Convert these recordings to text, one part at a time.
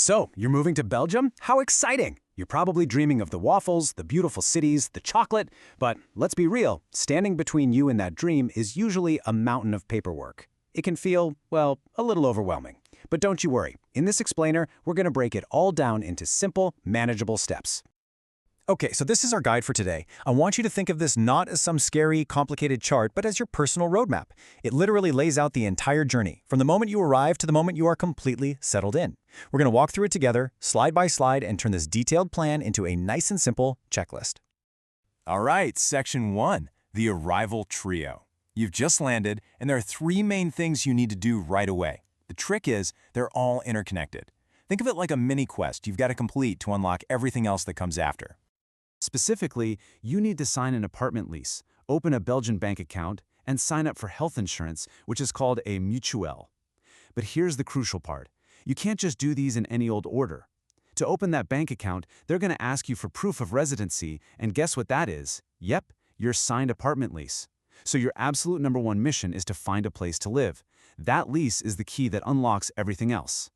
So, you're moving to Belgium? How exciting! You're probably dreaming of the waffles, the beautiful cities, the chocolate, but let's be real, standing between you and that dream is usually a mountain of paperwork. It can feel, well, a little overwhelming. But don't you worry, in this explainer, we're going to break it all down into simple, manageable steps. Okay, so this is our guide for today. I want you to think of this not as some scary, complicated chart, but as your personal roadmap. It literally lays out the entire journey, from the moment you arrive to the moment you are completely settled in. We're going to walk through it together, slide by slide, and turn this detailed plan into a nice and simple checklist. All right, Section 1, the arrival trio. You've just landed, and there are three main things you need to do right away. The trick is, they're all interconnected. Think of it like a mini quest you've got to complete to unlock everything else that comes after. Specifically, you need to sign an apartment lease, open a Belgian bank account, and sign up for health insurance, which is called a mutuelle. But here's the crucial part. You can't just do these in any old order. To open that bank account, they're going to ask you for proof of residency, and guess what that is? Yep, your signed apartment lease. So your absolute #1 mission is to find a place to live. That lease is the key that unlocks everything else.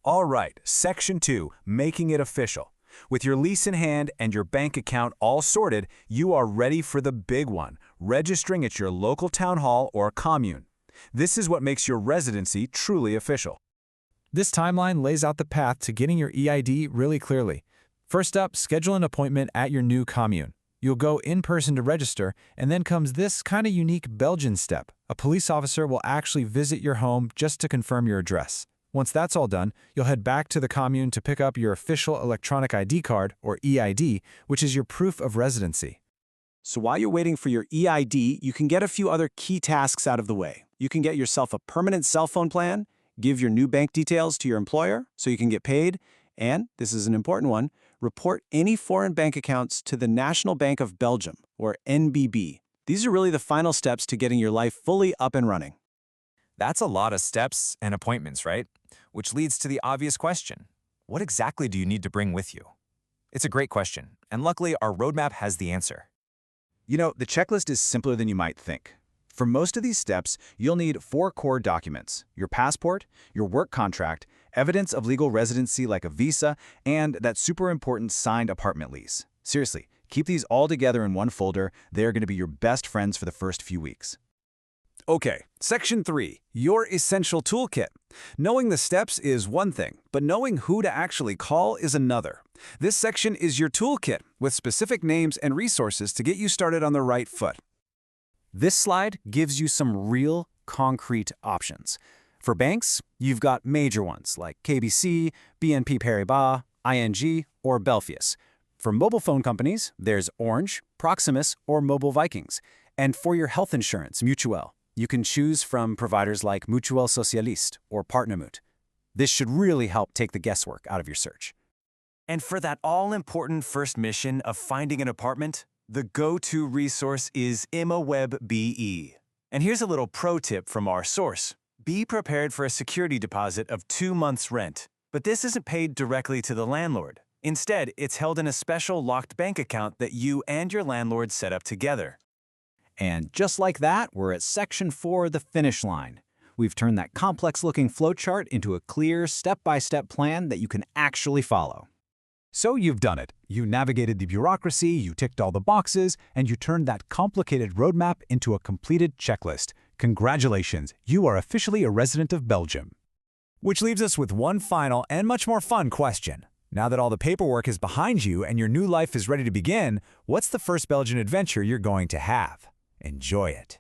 All right, Section 2, making it official. With your lease in hand and your bank account all sorted, you are ready for the big one, registering at your local town hall or commune. This is what makes your residency truly official. This timeline lays out the path to getting your EID really clearly. First up, schedule an appointment at your new commune. You'll go in person to register, and then comes this kind of unique Belgian step. A police officer will actually visit your home just to confirm your address. Once that's all done, you'll head back to the commune to pick up your official electronic ID card, or EID, which is your proof of residency. So while you're waiting for your EID, you can get a few other key tasks out of the way. You can get yourself a permanent cell phone plan, give your new bank details to your employer so you can get paid, and, this is an important one, report any foreign bank accounts to the National Bank of Belgium, or NBB. These are really the final steps to getting your life fully up and running. That's a lot of steps and appointments, right? Which leads to the obvious question. What exactly do you need to bring with you? It's a great question, and luckily our roadmap has the answer. You know, the checklist is simpler than you might think. For most of these steps, you'll need 4 core documents: your passport, your work contract, evidence of legal residency like a visa, and that super important signed apartment lease. Seriously, keep these all together in one folder. They're going to be your best friends for the first few weeks. Okay, Section 3, your essential toolkit. Knowing the steps is one thing, but knowing who to actually call is another. This section is your toolkit, with specific names and resources to get you started on the right foot. This slide gives you some real, concrete options. For banks, you've got major ones like KBC, BNP Paribas, ING, or Belfius. For mobile phone companies, there's Orange, Proximus, or Mobile Vikings. And for your health insurance, Mutuelle, you can choose from providers like Mutuelle Socialiste or Partnermut. This should really help take the guesswork out of your search. And for that all-important first mission of finding an apartment, the go-to resource is ImmoWeb BE. And here's a little pro tip from our source. Be prepared for a security deposit of 2 months' rent. But this isn't paid directly to the landlord. Instead, it's held in a special locked bank account that you and your landlord set up together. And just like that, we're at Section 4, the finish line. We've turned that complex-looking flowchart into a clear, step-by-step plan that you can actually follow. So you've done it. You navigated the bureaucracy, you ticked all the boxes, and you turned that complicated roadmap into a completed checklist. Congratulations, you are officially a resident of Belgium. Which leaves us with one final and much more fun question. Now that all the paperwork is behind you and your new life is ready to begin, what's the first Belgian adventure you're going to have? Enjoy it.